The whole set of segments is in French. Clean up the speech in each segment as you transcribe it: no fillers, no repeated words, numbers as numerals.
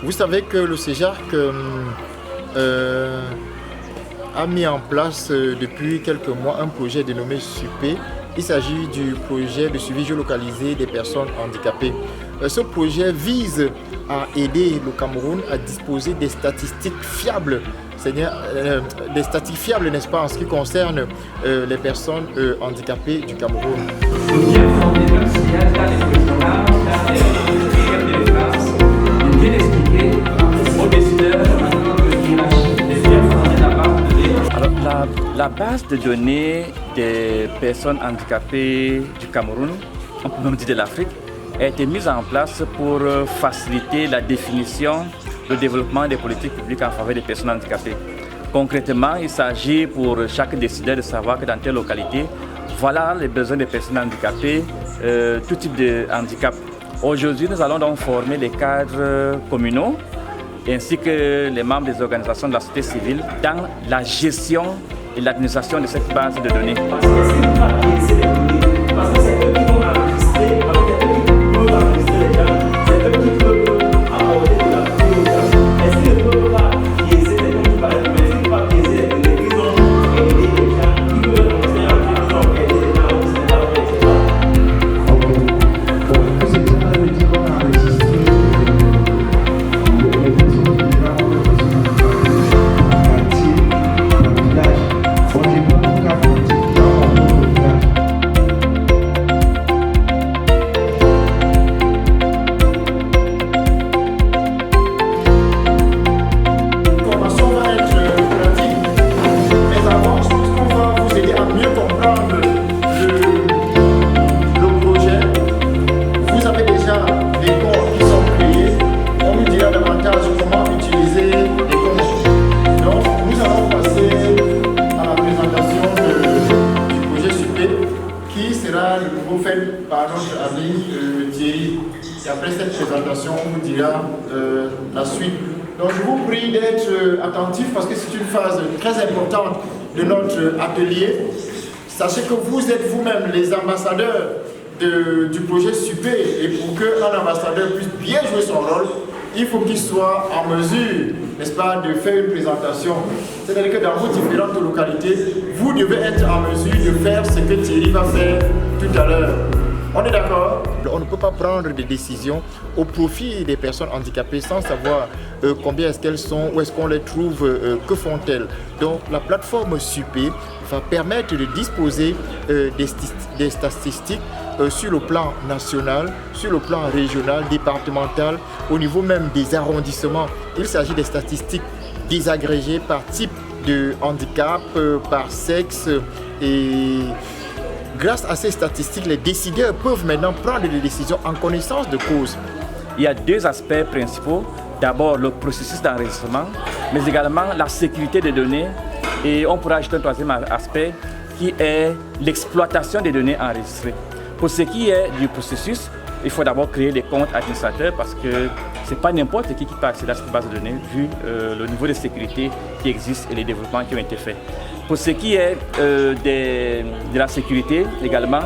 Vous savez que le CEJARC a mis en place depuis quelques mois un projet dénommé SUPE. Il s'agit du projet de suivi géolocalisé des personnes handicapées. Ce projet vise à aider le Cameroun à disposer des statistiques fiables, n'est-ce pas, en ce qui concerne les personnes handicapées du Cameroun. Alors, la base de données des personnes handicapées du Cameroun, on peut même dire de l'Afrique, a été mise en place pour faciliter la définition, le développement des politiques publiques en faveur des personnes handicapées. Concrètement, il s'agit pour chaque décideur de savoir que dans telle localité, voilà les besoins des personnes handicapées, tout type de handicap. Aujourd'hui, nous allons donc former les cadres communaux ainsi que les membres des organisations de la société civile dans la gestion et l'administration de cette base de données. Par notre ami Thierry. Et après cette présentation, on vous dira la suite. Donc je vous prie d'être attentifs parce que c'est une phase très importante de notre atelier. Sachez que vous êtes vous-même les ambassadeurs du projet SUPE et pour qu'un ambassadeur puisse bien jouer son rôle, il faut qu'il soit en mesure, n'est-ce pas, de faire une présentation. C'est-à-dire que dans vos différentes localités, vous devez être en mesure de faire ce que Thierry va faire tout à l'heure. On est d'accord? On ne peut pas prendre des décisions au profit des personnes handicapées sans savoir combien est-ce qu'elles sont, où est-ce qu'on les trouve, que font-elles. Donc la plateforme SUPE va permettre de disposer des statistiques sur le plan national, sur le plan régional, départemental, au niveau même des arrondissements. Il s'agit des statistiques désagrégées par type de handicap, par sexe et grâce à ces statistiques, les décideurs peuvent maintenant prendre des décisions en connaissance de cause. Il y a deux aspects principaux. D'abord, le processus d'enregistrement, mais également la sécurité des données. Et on pourra ajouter un troisième aspect qui est l'exploitation des données enregistrées. Pour ce qui est du processus, il faut d'abord créer des comptes administrateurs parce que ce n'est pas n'importe qui peut accéder à cette base de données vu le niveau de sécurité qui existe et les développements qui ont été faits. Pour ce qui est de la sécurité également,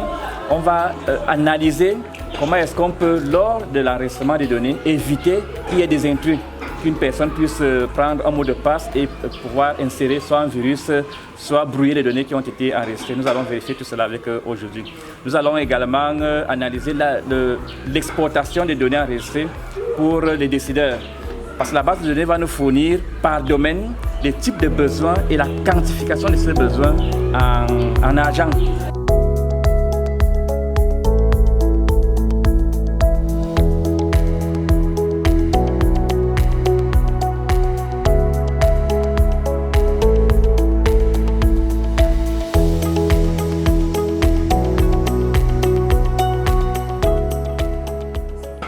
on va analyser comment est-ce qu'on peut, lors de l'enregistrement des données, éviter qu'il y ait des intrus, qu'une personne puisse prendre un mot de passe et pouvoir insérer soit un virus, soit brouiller les données qui ont été enregistrées. Nous allons vérifier tout cela avec eux aujourd'hui. Nous allons également analyser l'exportation des données enregistrées pour les décideurs. Parce que la base de données va nous fournir par domaine les types de besoins et la quantification de ces besoins en argent.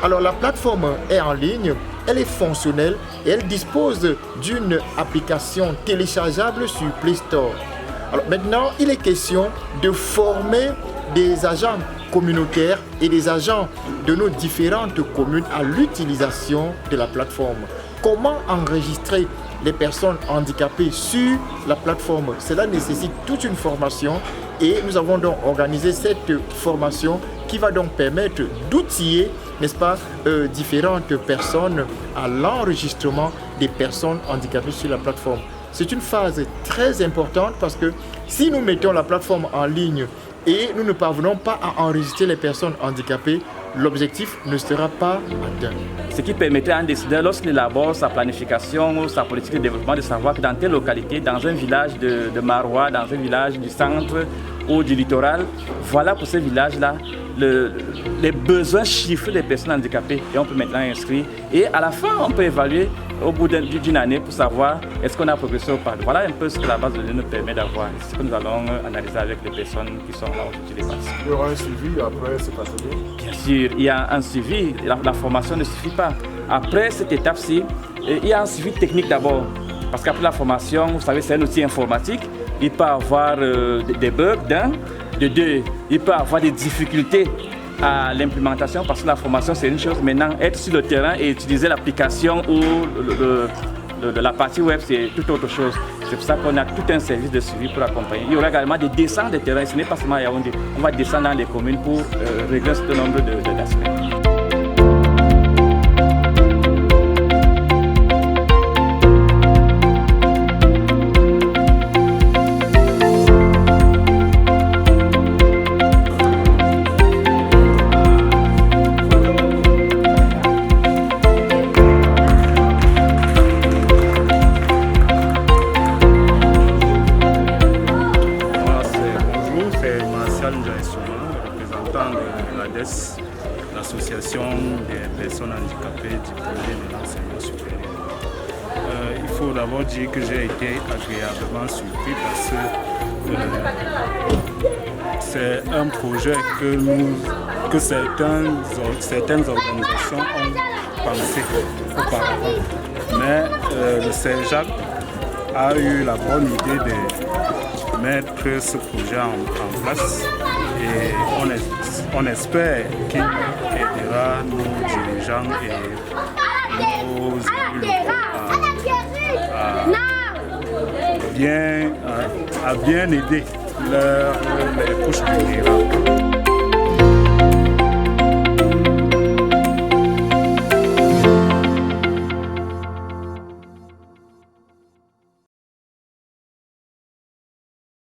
Alors la plateforme est en ligne, elle est fonctionnelle et elle dispose d'une application téléchargeable sur Play Store. Alors maintenant, il est question de former des agents communautaires et des agents de nos différentes communes à l'utilisation de la plateforme. Comment enregistrer les personnes handicapées sur la plateforme? Cela nécessite toute une formation et nous avons donc organisé cette formation qui va donc permettre d'outiller n'est-ce pas, différentes personnes à l'enregistrement des personnes handicapées sur la plateforme. C'est une phase très importante parce que si nous mettons la plateforme en ligne et nous ne parvenons pas à enregistrer les personnes handicapées, l'objectif ne sera pas atteint. Ce qui permettrait à un décideur, lorsqu'il élabore sa planification ou sa politique de développement, de savoir que dans telle localité, dans un village de Marois, dans un village du centre ou du littoral, voilà pour ce village-là les besoins chiffrés des personnes handicapées et on peut maintenant inscrire. Et à la fin, on peut évaluer au bout d'une année pour savoir est-ce qu'on a progressé ou pas. Voilà un peu ce que la base de données nous permet d'avoir. C'est ce que nous allons analyser avec les personnes qui sont là aujourd'hui, les participants. Il y aura un suivi après cet atelier? Bien sûr, il y a un suivi. La formation ne suffit pas. Après cette étape-ci, il y a un suivi technique d'abord. Parce qu'après la formation, vous savez, c'est un outil informatique. Il peut y avoir des bugs d'un. De deux, il peut y avoir des difficultés à l'implémentation parce que la formation c'est une chose. Maintenant, être sur le terrain et utiliser l'application ou la partie web, c'est tout autre chose. C'est pour ça qu'on a tout un service de suivi pour accompagner. Il y aura également des descentes de terrain. Ce n'est pas seulement à Yaoundé. On va descendre dans les communes pour régler ce nombre d'aspects. L'association des personnes handicapées diplômées de l'enseignement supérieur. Il faut d'abord dire que j'ai été agréablement surpris parce que c'est un projet que certaines organisations ont pensé auparavant. Mais le CEJAC a eu la bonne idée de mettre ce projet en place et on espère qu'il aidera nos dirigeants et nos élus à bien aider les couches vulnérables.